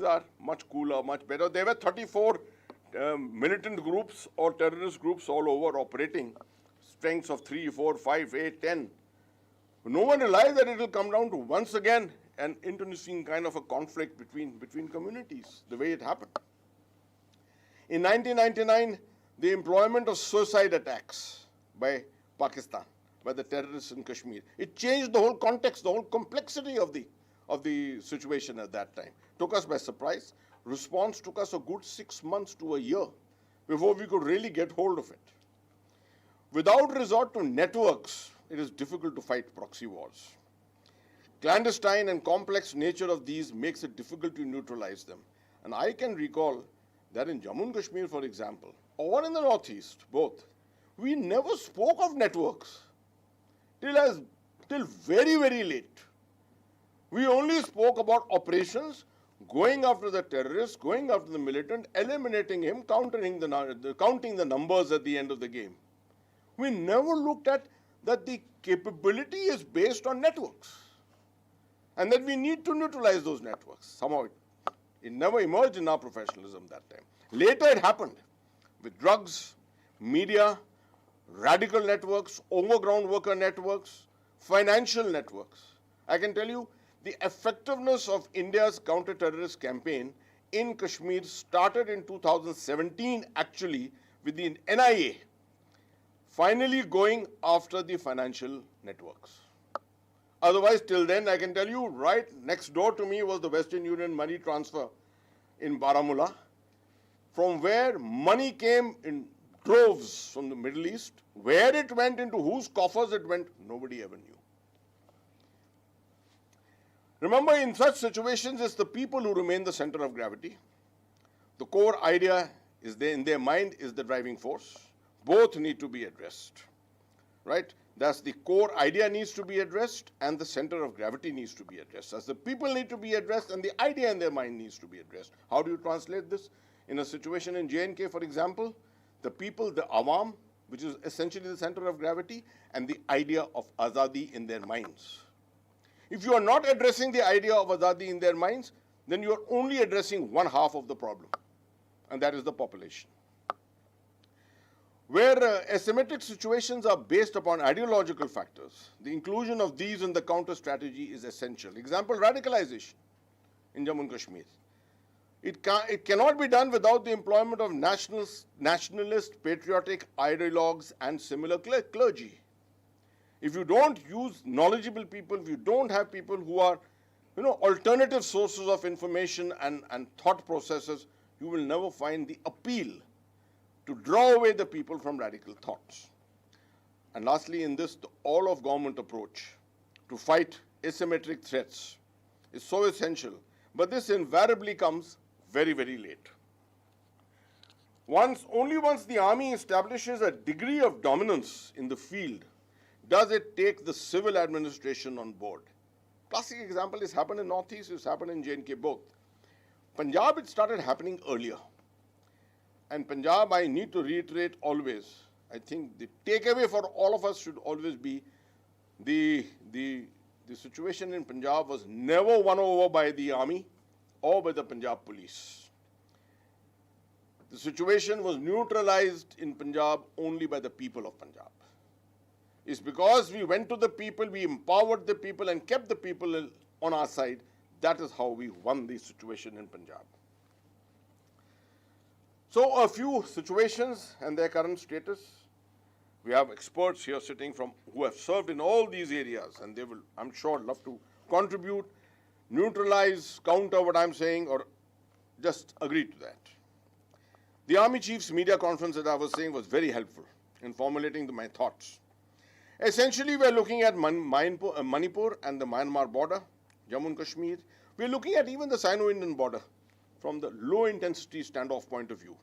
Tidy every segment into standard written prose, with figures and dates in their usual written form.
things are much cooler, much better. There were 34 militant groups or terrorist groups all over operating, strengths of 3, 4, 5, 8, 10. No one realized that it will come down to once again an internecine kind of a conflict between communities, the way it happened. In 1999, the employment of suicide attacks by Pakistan, by the terrorists in Kashmir, it changed the whole context, the whole complexity of the situation at that time. Took us by surprise. Response took us a good 6 months to a year before we could really get hold of it. Without resort to networks, it is difficult to fight proxy wars. Clandestine and complex nature of these makes it difficult to neutralize them. And I can recall that in Jammu and Kashmir, for example, or in the Northeast, both, we never spoke of networks till very, very late. We only spoke about operations, going after the terrorists, going after the militant, eliminating him, counting the numbers at the end of the game. We never looked at that the capability is based on networks and that we need to neutralize those networks. Somehow it never emerged in our professionalism that time. Later it happened with drugs, media, radical networks, overground worker networks, financial networks. I can tell you the effectiveness of India's counter-terrorist campaign in Kashmir started in 2017 actually with the NIA finally going after the financial networks. Otherwise, till then, I can tell you, right next door to me was the Western Union money transfer in Baramulla, from where money came in droves from the Middle East. Where it went, into whose coffers it went, nobody ever knew. Remember, in such situations, it's the people who remain the center of gravity. The core idea is in their mind is the driving force. Both need to be addressed, right? Thus, the core idea needs to be addressed and the center of gravity needs to be addressed. Thus, the people need to be addressed and the idea in their mind needs to be addressed. How do you translate this? In a situation in J&K, for example, the people, the awam, which is essentially the center of gravity, and the idea of azadi in their minds. If you are not addressing the idea of azadi in their minds, then you are only addressing one half of the problem, and that is the population. Where asymmetric situations are based upon ideological factors, the inclusion of these in the counter strategy is essential. Example, radicalization in Jammu and Kashmir. It cannot be done without the employment of nationalist, patriotic ideologues and similar clergy. If you don't use knowledgeable people, if you don't have people who are, alternative sources of information and thought processes, you will never find the appeal to draw away the people from radical thoughts. And lastly, in this, the all-of-government approach to fight asymmetric threats is so essential, but this invariably comes very, very late. Only once the army establishes a degree of dominance in the field does it take the civil administration on board. Classic example has happened in Northeast, it's happened in J&K both. Punjab, it started happening earlier. And Punjab, I need to reiterate always, I think the takeaway for all of us should always be the situation in Punjab was never won over by the army or by the Punjab police. The situation was neutralized in Punjab only by the people of Punjab. It's because we went to the people, we empowered the people and kept the people on our side. That is how we won the situation in Punjab. So a few situations and their current status. We have experts here sitting who have served in all these areas, and they will, I'm sure, love to contribute, neutralize, counter what I'm saying, or just agree to that. The Army Chief's media conference that I was saying was very helpful in formulating my thoughts. Essentially, we're looking at Manipur and the Myanmar border, Jammu and Kashmir. We're looking at even the Sino-Indian border from the low-intensity standoff point of view,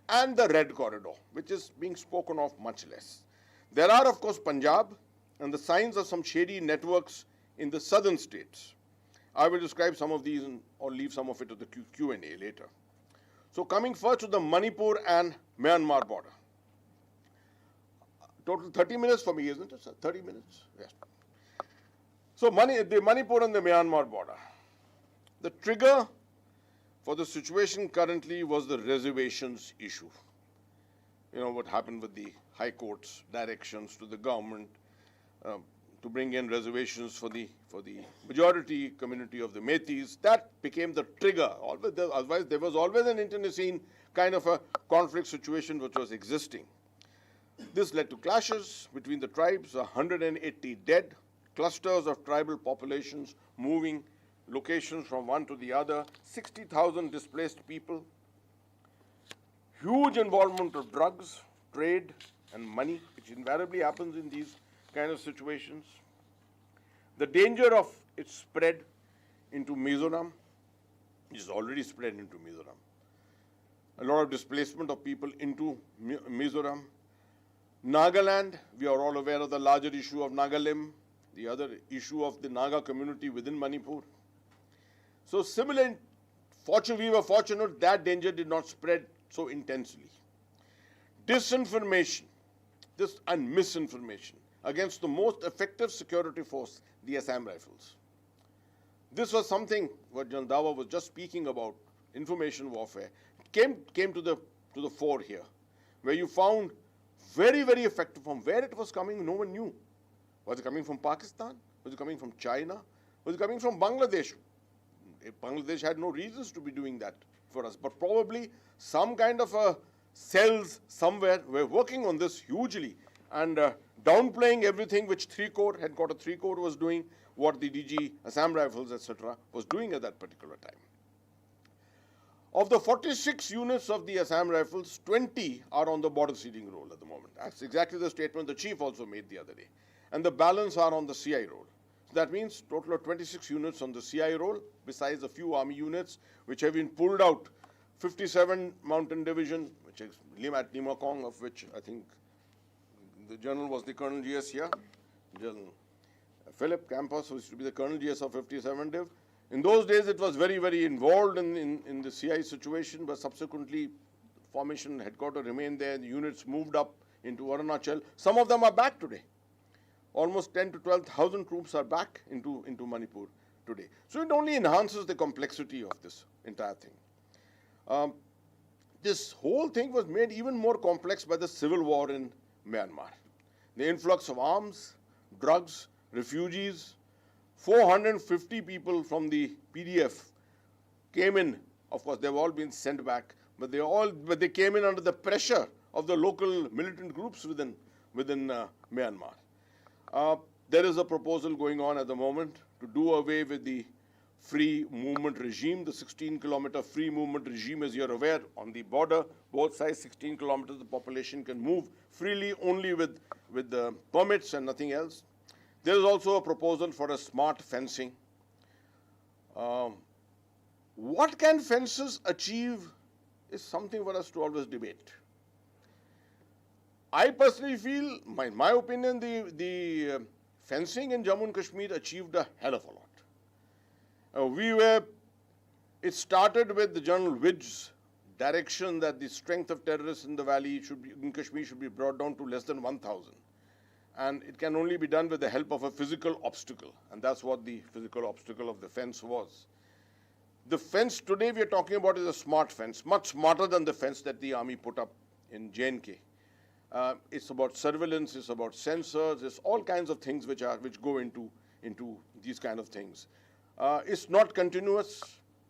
and the Red Corridor, which is being spoken of much less. There are, of course, Punjab and the signs of some shady networks in the southern states. I will describe some of these or leave some of it to the Q&A later. So coming first to the Manipur and Myanmar border. Total 30 minutes for me, isn't it, sir? 30 minutes? Yes. So the Manipur and the Myanmar border. The trigger for the situation currently was the reservations issue. You know what happened with the High Court's directions to the government to bring in reservations for the majority community of the Metis. That became the trigger. Otherwise, there was always an internecine kind of a conflict situation which was existing. This led to clashes between the tribes, 180 dead, clusters of tribal populations moving locations from one to the other, 60,000 displaced people, huge involvement of drugs, trade, and money, which invariably happens in these kind of situations. The danger of its spread into Mizoram, which is already spread into Mizoram. A lot of displacement of people into Mizoram. Nagaland, we are all aware of the larger issue of Nagalim, the other issue of the Naga community within Manipur. So similar, we were fortunate that danger did not spread so intensely. Disinformation, and misinformation against the most effective security force, the Assam Rifles. This was something what Jan Dawa was just speaking about, information warfare. It came to the fore here, where you found very, very effective. From where it was coming, no one knew. Was it coming from Pakistan? Was it coming from China? Was it coming from Bangladesh? Bangladesh had no reasons to be doing that for us, but probably some kind of cells somewhere were working on this hugely and downplaying everything which 3 Corps, Headquarter 3 Corps was doing, what the DG, Assam Rifles, etc. was doing at that particular time. Of the 46 units of the Assam Rifles, 20 are on the border seeding role at the moment. That's exactly the statement the chief also made the other day. And the balance are on the CI role. So that means total of 26 units on the CI role, besides a few army units which have been pulled out. 57 Mountain Division, which is at Limakong, of which I think the general was the Colonel GS here, General Philip Campos, who used to be the Colonel GS of 57 Div. In those days, it was very, very involved in the CI situation, but subsequently, formation headquarters remained there. The units moved up into Arunachal. Some of them are back today. Almost 10 to 12,000 troops are back into Manipur today. So it only enhances the complexity of this entire thing. This whole thing was made even more complex by the civil war in Myanmar. The influx of arms, drugs, refugees, 450 people from the PDF came in. Of course, they've all been sent back, but they came in under the pressure of the local militant groups within Myanmar. There is a proposal going on at the moment to do away with the free movement regime, the 16-kilometer free movement regime, as you're aware, on the border, both sides, 16 kilometers, the population can move freely only with the permits and nothing else. There is also a proposal for a smart fencing. What can fences achieve is something for us to always debate. I personally feel, in my opinion, the fencing in Jammu and Kashmir achieved a hell of a lot. It started with the General Wid's direction that the strength of terrorists in the valley in Kashmir should be brought down to less than 1,000. And it can only be done with the help of a physical obstacle. And that's what the physical obstacle of the fence was. The fence today we are talking about is a smart fence, much smarter than the fence that the army put up in J&K. It's about surveillance, it's about sensors, it's all kinds of things which go into these kind of things. It's not continuous.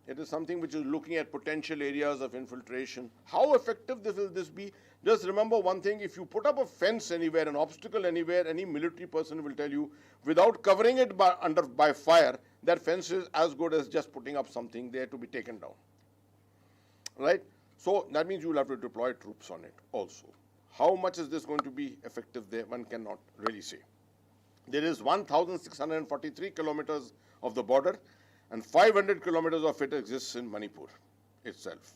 It is something which is looking at potential areas of infiltration. How effective will this be? Just remember one thing, if you put up a fence anywhere, an obstacle anywhere, any military person will tell you, without covering it by fire, that fence is as good as just putting up something there to be taken down. Right? So that means you will have to deploy troops on it also. How much is this going to be effective there? One cannot really say. There is 1,643 kilometers of the border, and 500 kilometers of it exists in Manipur itself.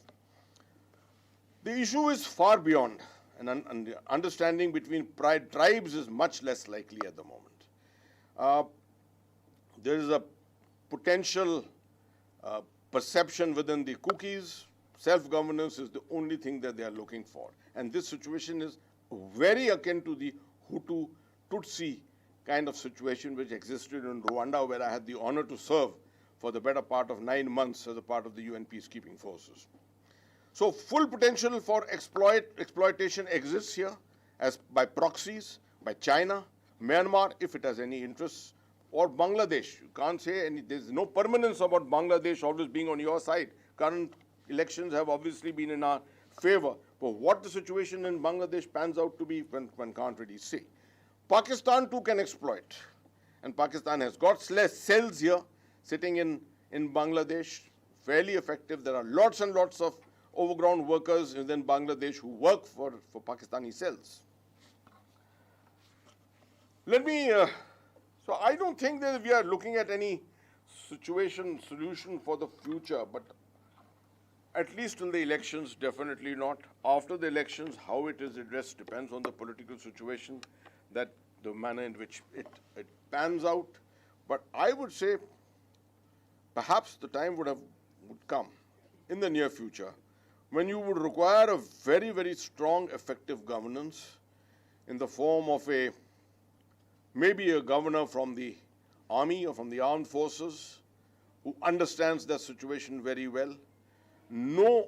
The issue is far beyond, and understanding between tribes is much less likely at the moment. There is a potential perception within the Kukis. Self-governance is the only thing that they are looking for. And this situation is very akin to the Hutu-Tutsi kind of situation which existed in Rwanda, where I had the honor to serve for the better part of 9 months as a part of the UN peacekeeping forces. So full potential for exploitation exists here as by proxies, by China, Myanmar, if it has any interests, or Bangladesh. You can't say there's no permanence about Bangladesh always being on your side. Current elections have obviously been in our favor. But what the situation in Bangladesh pans out to be, one can't really say. Pakistan too can exploit. And Pakistan has got cells here sitting in Bangladesh, fairly effective. There are lots and lots of overground workers within Bangladesh who work for Pakistani cells. So I don't think that we are looking at any solution for the future, but at least till the elections, definitely not. After the elections, how it is addressed depends on the political situation, that the manner in which it pans out. But I would say perhaps the time would come in the near future when you would require a very, very strong, effective governance in the form of maybe a governor from the army or from the armed forces who understands the situation very well. No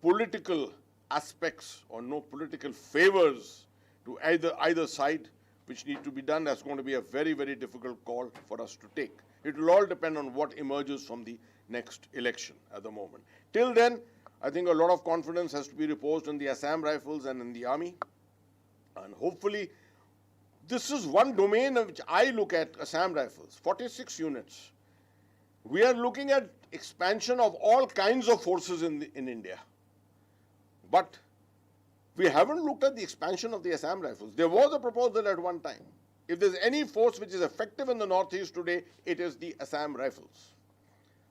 political aspects or no political favors to either side which need to be done. That's going to be a very, very difficult call for us to take. It will all depend on what emerges from the next election at the moment. Till then, I think a lot of confidence has to be reposed in the Assam Rifles and in the army. And hopefully, this is one domain in which I look at Assam Rifles, 46 units. We are looking at expansion of all kinds of forces in India. But we haven't looked at the expansion of the Assam Rifles. There was a proposal at one time. If there's any force which is effective in the Northeast today, it is the Assam Rifles.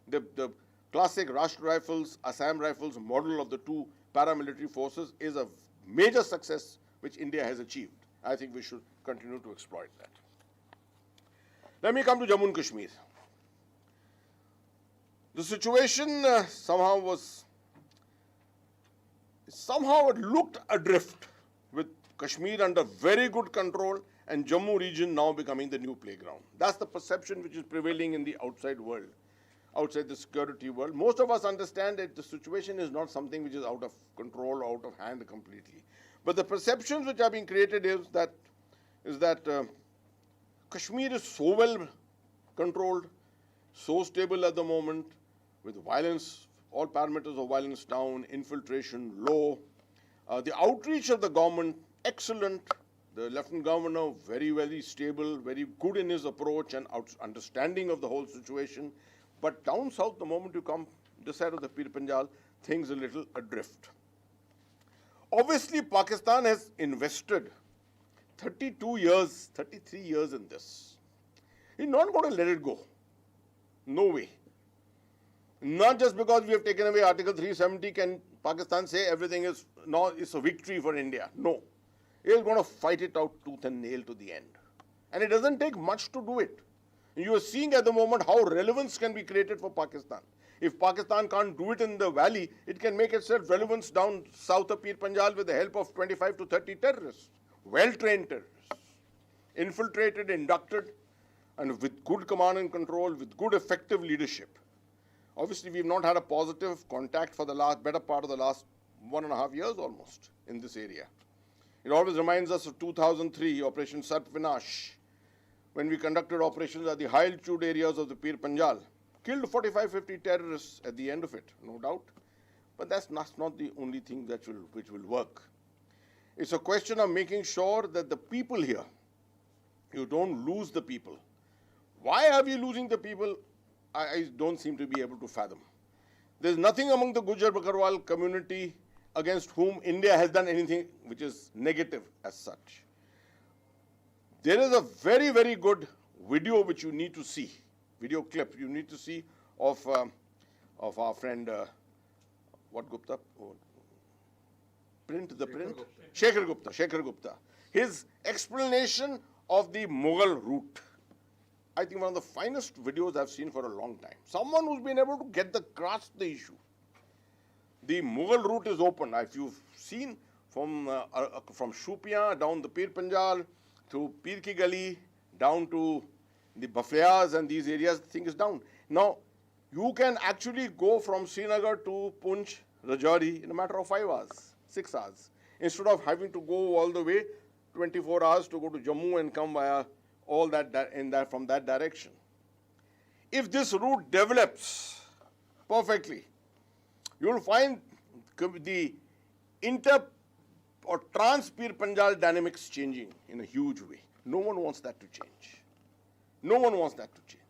The classic Rashtra Rifles, Assam Rifles model of the two paramilitary forces is a major success which India has achieved. I think we should continue to exploit that. Let me come to Jammu and Kashmir. The situation somehow it looked adrift, with Kashmir under very good control and Jammu region now becoming the new playground. That's the perception which is prevailing in the outside world, outside the security world. Most of us understand that the situation is not something which is out of control, out of hand completely. But the perceptions which are being created is that Kashmir is so well controlled, so stable at the moment, with violence, all parameters of violence down, infiltration low. The outreach of the government, excellent. The Lieutenant Governor, very, very stable, very good in his approach and understanding of the whole situation. But down south, the moment you come this side of the Pir Panjal, things a little adrift. Obviously, Pakistan has invested 32 years, 33 years in this. He's not going to let it go. No way. Not just because we have taken away Article 370 can Pakistan say everything is now it's a victory for India. No. He is going to fight it out tooth and nail to the end. And it doesn't take much to do it. You are seeing at the moment how relevance can be created for Pakistan. If Pakistan can't do it in the valley, it can make itself relevance down south of Pir Panjal with the help of 25 to 30 terrorists, well-trained terrorists, infiltrated, inducted, and with good command and control, with good effective leadership. Obviously, we've not had a positive contact for the better part of the last 1.5 years almost in this area. It always reminds us of 2003, Operation Sarp Vinash, when we conducted operations at the high-altitude areas of the Pir Panjal. Killed 45-50 terrorists at the end of it, no doubt. But that's not the only thing which will work. It's a question of making sure that the people here, you don't lose the people. Why are we losing the people? I don't seem to be able to fathom. There's nothing among the Gujar Bakarwal community against whom India has done anything which is negative as such. There is a very, very good video which you need to see, video clip you need to see of our friend, what Gupta? Oh, Shekhar Gupta. His explanation of the Mughal route. I think one of the finest videos I've seen for a long time. Someone who's been able to grasp the issue. The Mughal route is open. If you've seen from Shupiyan down the Pir Panjal, through Pir Ki Gali, down to the Bafayas and these areas, the thing is down. Now, you can actually go from Srinagar to Poonch, Rajouri in a matter of 5 hours, 6 hours, instead of having to go all the way 24 hours to go to Jammu and come via all that from that direction. If this route develops perfectly, you will find the inter or trans-Pir Panjal dynamics changing in a huge way. No one wants that to change. No one wants that to change.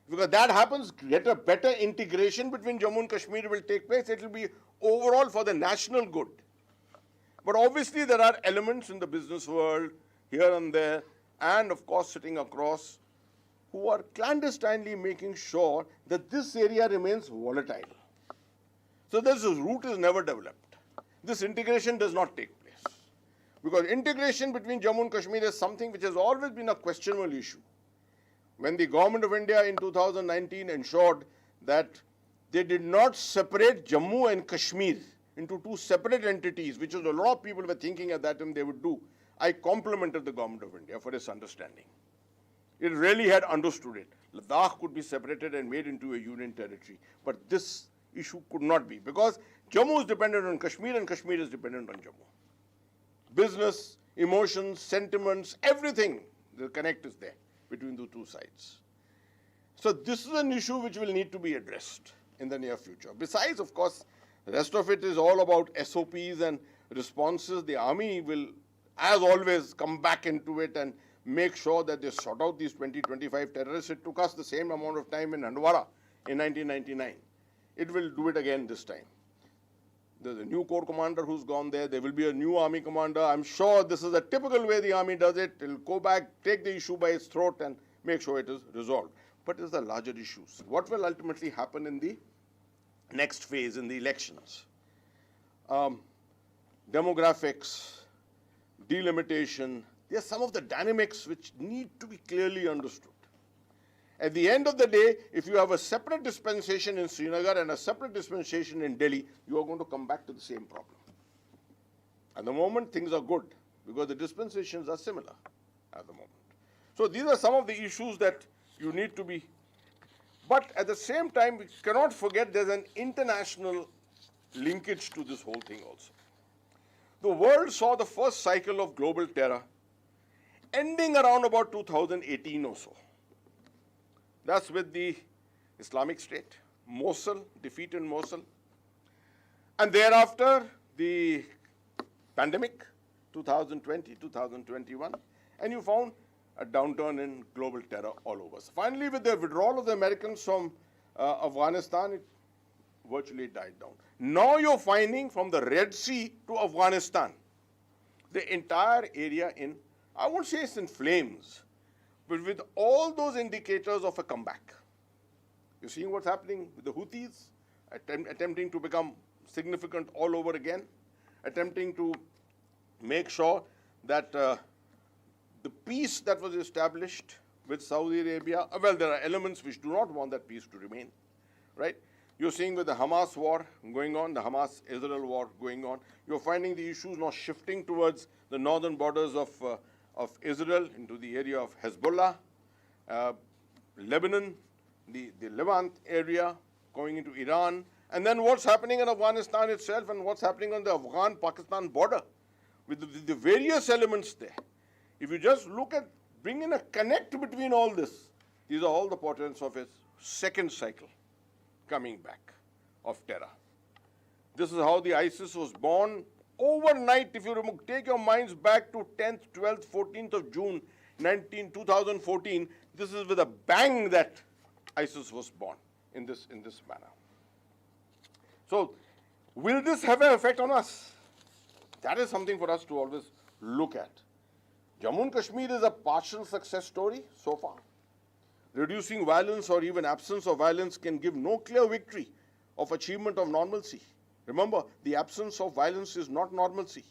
Because that happens, get a better integration between Jammu and Kashmir will take place. It will be overall for the national good. But obviously there are elements in the business world, here and there, and of course sitting across, who are clandestinely making sure that this area remains volatile. So this route is never developed. This integration does not take place. Because integration between Jammu and Kashmir is something which has always been a questionable issue. When the government of India in 2019 ensured that they did not separate Jammu and Kashmir into two separate entities, which is a lot of people were thinking at that time they would do, I complimented the government of India for its understanding. It really had understood it. Ladakh could be separated and made into a union territory. But this issue could not be, because Jammu is dependent on Kashmir and Kashmir is dependent on Jammu. Business, emotions, sentiments, everything, the connect is there between the two sides. So this is an issue which will need to be addressed in the near future. Besides, of course, the rest of it is all about SOPs and responses. The army will, as always, come back into it and make sure that they sort out these 20-25 terrorists. It took us the same amount of time in Handwara in 1999. It will do it again this time. There's a new corps commander who's gone there. There will be a new army commander. I'm sure this is a typical way the army does it. It'll go back, take the issue by its throat and make sure it is resolved. But it's the larger issues. What will ultimately happen in the next phase, in the elections? Demographics, delimitation, there are some of the dynamics which need to be clearly understood. At the end of the day, if you have a separate dispensation in Srinagar and a separate dispensation in Delhi, you are going to come back to the same problem. At the moment, things are good because the dispensations are similar at the moment. So these are some of the issues that you need to be. But at the same time, we cannot forget there's an international linkage to this whole thing also. The world saw the first cycle of global terror ending around about 2018 or so. That's with the Islamic State, Mosul, defeat in Mosul. And thereafter, the pandemic, 2020, 2021, and you found a downturn in global terror all over. So finally, with the withdrawal of the Americans from Afghanistan, it virtually died down. Now you're finding from the Red Sea to Afghanistan, the entire area in, I won't say it's in flames, but with all those indicators of a comeback. You're seeing what's happening with the Houthis, attempting to become significant all over again, attempting to make sure that the peace that was established with Saudi Arabia, well, there are elements which do not want that peace to remain, right? You're seeing with the Hamas war going on, the Hamas-Israel war going on, you're finding the issues now shifting towards the northern borders of Israel into the area of Hezbollah, Lebanon, the Levant area, going into Iran, and then what's happening in Afghanistan itself and what's happening on the Afghan-Pakistan border with the various elements there. If you just look at, bring in a connect between all this, these are all the portents of its second cycle coming back of terror. This is how the ISIS was born. Overnight, if you take your minds back to 10th, 12th, 14th of June 2014, this is with a bang that ISIS was born in this manner. So, will this have an effect on us? That is something for us to always look at. Jammu and Kashmir is a partial success story so far. Reducing violence or even absence of violence can give no clear victory of achievement of normalcy. Remember, the absence of violence is not normalcy.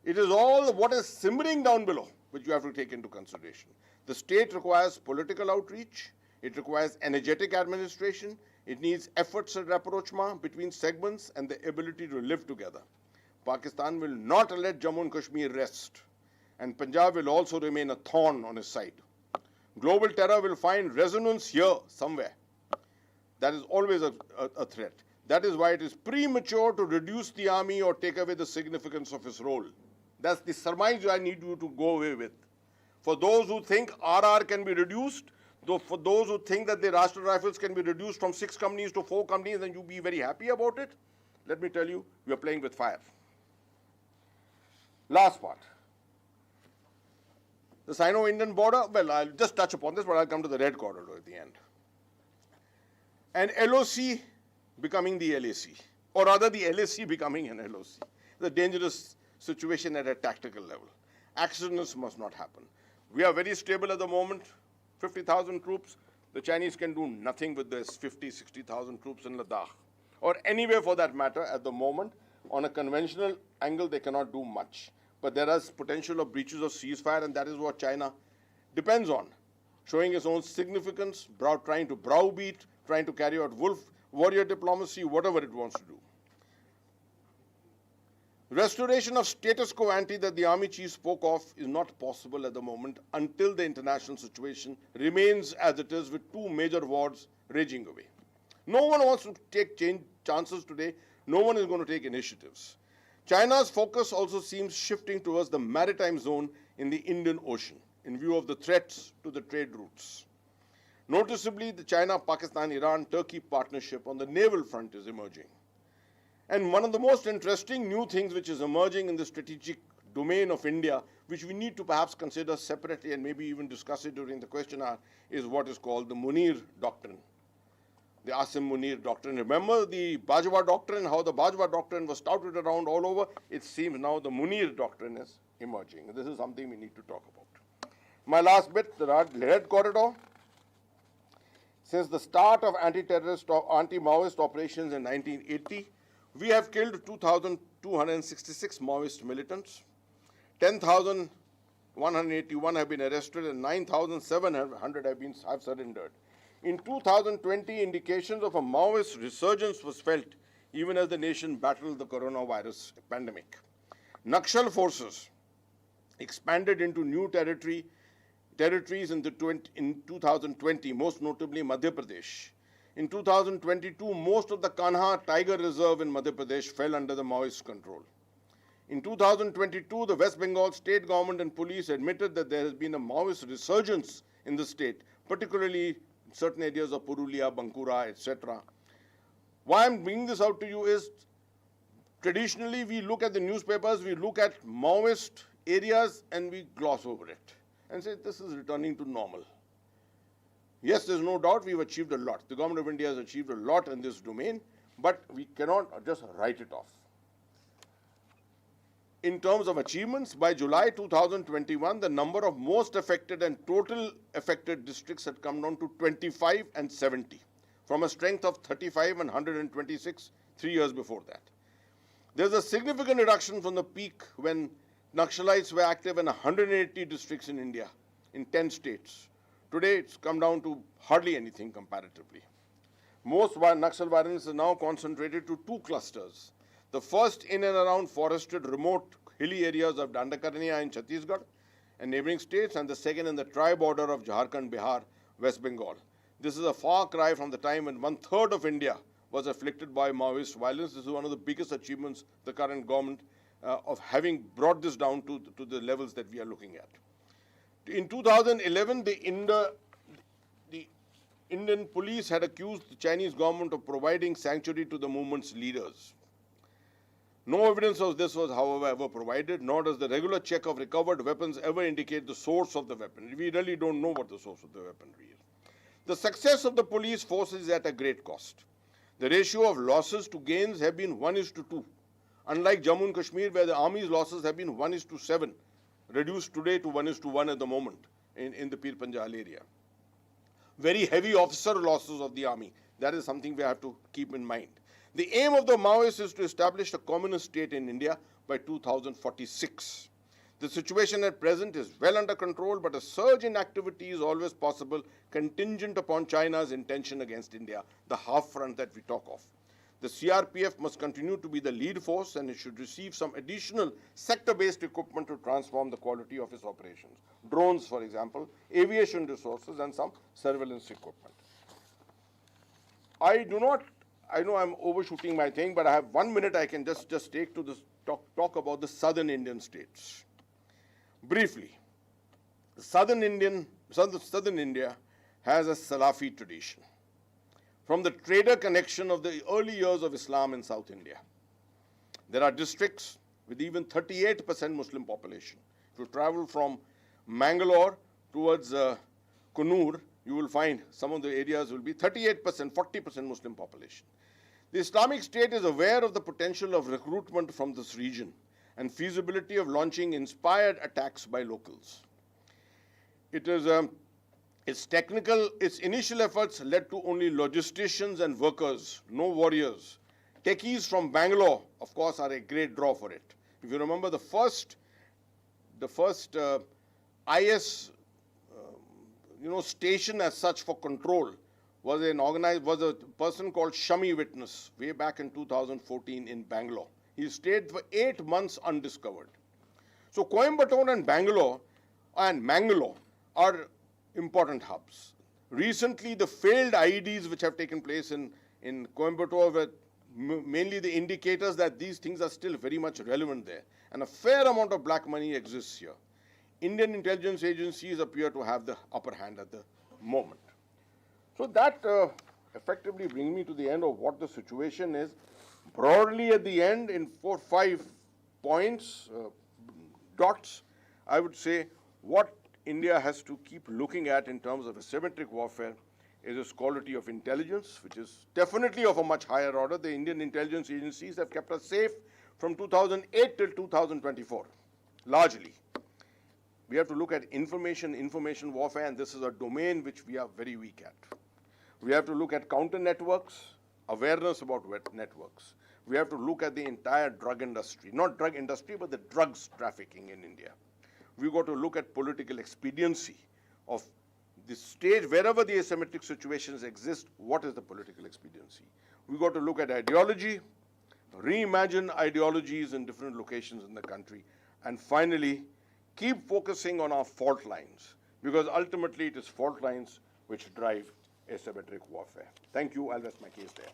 It is all what is simmering down below, which you have to take into consideration. The state requires political outreach. It requires energetic administration. It needs efforts at rapprochement between segments and the ability to live together. Pakistan will not let Jammu and Kashmir rest, and Punjab will also remain a thorn on his side. Global terror will find resonance here somewhere. That is always a threat. That is why it is premature to reduce the army or take away the significance of its role. That's the surmise I need you to go away with. For those who think RR can be reduced, for those who think that the Rashtra Rifles can be reduced from 6 companies to 4 companies and you be very happy about it, let me tell you, we are playing with fire. Last part. The Sino-Indian border, well, I'll just touch upon this, but I'll come to the red corridor at the end. And LOC becoming the LAC, or rather the LAC becoming an LOC. It's a dangerous situation at a tactical level. Accidents must not happen. We are very stable at the moment, 50,000 troops. The Chinese can do nothing with this 50, 60,000 troops in Ladakh, or anywhere for that matter at the moment. On a conventional angle, they cannot do much. But there is potential of breaches of ceasefire, and that is what China depends on, showing its own significance, trying to browbeat, trying to carry out wolf warrior diplomacy, whatever it wants to do. Restoration of status quo ante that the army chief spoke of is not possible at the moment until the international situation remains as it is, with 2 major wars raging away. No one wants to take chances today. No one is going to take initiatives. China's focus also seems shifting towards the maritime zone in the Indian Ocean in view of the threats to the trade routes. Noticeably, the China, Pakistan, Iran, Turkey partnership on the naval front is emerging. And one of the most interesting new things which is emerging in the strategic domain of India, which we need to perhaps consider separately and maybe even discuss it during the question hour, is what is called the Munir Doctrine. The Asim Munir Doctrine. Remember the Bajwa Doctrine, how the Bajwa Doctrine was touted around all over? It seems now the Munir Doctrine is emerging. This is something we need to talk about. My last bit, the red corridor. Since the start of anti-terrorist or anti-Maoist operations in 1980, we have killed 2,266 Maoist militants, 10,181 have been arrested, and 9,700 have surrendered. In 2020, indications of a Maoist resurgence was felt even as the nation battled the coronavirus pandemic. Naxal forces expanded into new territories in 2020, most notably Madhya Pradesh. In 2022, most of the Kanha Tiger Reserve in Madhya Pradesh fell under the Maoist control. In 2022, the West Bengal state government and police admitted that there has been a Maoist resurgence in the state, particularly certain areas of Purulia, Bankura, etc. Why I'm bringing this out to you is, traditionally we look at the newspapers, we look at Maoist areas and we gloss over it and say this is returning to normal. Yes, there's no doubt we've achieved a lot. The government of India has achieved a lot in this domain, but we cannot just write it off. In terms of achievements, by July 2021, the number of most affected and total affected districts had come down to 25 and 70, from a strength of 35 and 126 3 years before that. There's a significant reduction from the peak when Naxalites were active in 180 districts in India, in 10 states. Today, it's come down to hardly anything comparatively. Most Naxal violence is now concentrated to 2 clusters. The first in and around forested, remote, hilly areas of Dandakarnia in Chhattisgarh and neighboring states, and the second in the tri-border of Jharkhand, Bihar, West Bengal. This is a far cry from the time when 1/3 of India was afflicted by Maoist violence. This is one of the biggest achievements of the current government of having brought this down to the levels that we are looking at. In 2011, the Indian police had accused the Chinese government of providing sanctuary to the movement's leaders. No evidence of this was, however, ever provided, nor does the regular check of recovered weapons ever indicate the source of the weapon. We really don't know what the source of the weaponry is. The success of the police force is at a great cost. The ratio of losses to gains have been 1:2. Unlike Jammu and Kashmir, where the army's losses have been 1:7, reduced today to 1:1 at the moment in the Pir Panjal area. Very heavy officer losses of the army. That is something we have to keep in mind. The aim of the Maoists is to establish a communist state in India by 2046. The situation at present is well under control, but a surge in activity is always possible, contingent upon China's intention against India, the half front that we talk of. The CRPF must continue to be the lead force, and it should receive some additional sector-based equipment to transform the quality of its operations. Drones, for example, aviation resources, and some surveillance equipment. I know I'm overshooting my thing, but I have 1 minute I can just take to this, talk about the southern Indian states. Briefly, southern India has a Salafi tradition from the trader connection of the early years of Islam in South India. There are districts with even 38% Muslim population. If you travel from Mangalore towards Kannur, you will find some of the areas will be 38%, 40% Muslim population. The Islamic State is aware of the potential of recruitment from this region and feasibility of launching inspired attacks by locals. Its initial efforts led to only logisticians and workers, no warriors. Techies from Bangalore, of course, are a great draw for it. If you remember, the first IS station as such for control was a person called Shami Witness way back in 2014 in Bangalore. He stayed for 8 months undiscovered. So Coimbatore and Bangalore and Mangalore are important hubs. Recently, the failed IEDs which have taken place in Coimbatore were mainly the indicators that these things are still very much relevant there. And a fair amount of black money exists here. Indian intelligence agencies appear to have the upper hand at the moment. So that effectively brings me to the end of what the situation is. Broadly at the end, in 4 or 5 points, dots, I would say what India has to keep looking at in terms of asymmetric warfare is its quality of intelligence, which is definitely of a much higher order. The Indian intelligence agencies have kept us safe from 2008 till 2024, largely. We have to look at information warfare, and this is a domain which we are very weak at. We have to look at counter networks, awareness about networks. We have to look at the entire drug industry, not drug industry, but the drugs trafficking in India. We've got to look at political expediency of the stage, wherever the asymmetric situations exist, what is the political expediency? We've got to look at ideology, reimagine ideologies in different locations in the country, and finally, keep focusing on our fault lines, because ultimately it is fault lines which drive asymmetric warfare. Thank you. I'll rest my case there.